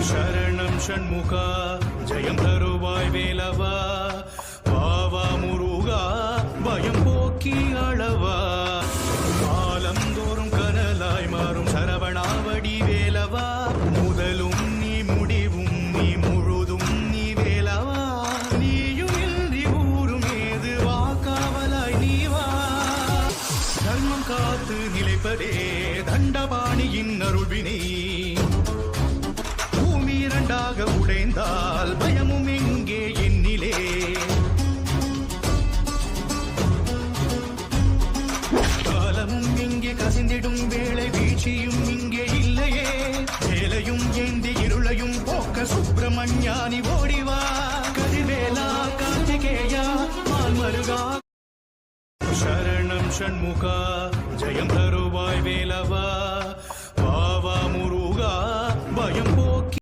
சரணம் ஷண்முகா ஜெயம் தருவாய் வேலவா வாவா முருகா பயம் போக்கி அளவா காலந்தோறும் கனலாய் மாறும் சரவணாவடி வேலவா முதலும் நீ முடிவும் நீ முழுதும் நீ வேலவா நீயும் இன்றி ஊரும் ஏது வாக்காவலாய் நீவா தர்மம் காத்து நிலைப்பதே தண்டபாணியின் அருள்வினை பூமி இரண்டாக உடைந்தால் பயமும் எங்கே என்னிலே காலமும் இங்கே கசிந்திடும் வேளை வீழ்ச்சியும் இங்கே இல்லையே வேலையும் ஏந்தி இருளையும் போக்க சுப்பிரமணியானி ஓடிவா கதிவேலா கார்த்திகேயா மால் மருகா சரணம் ஷண்முகா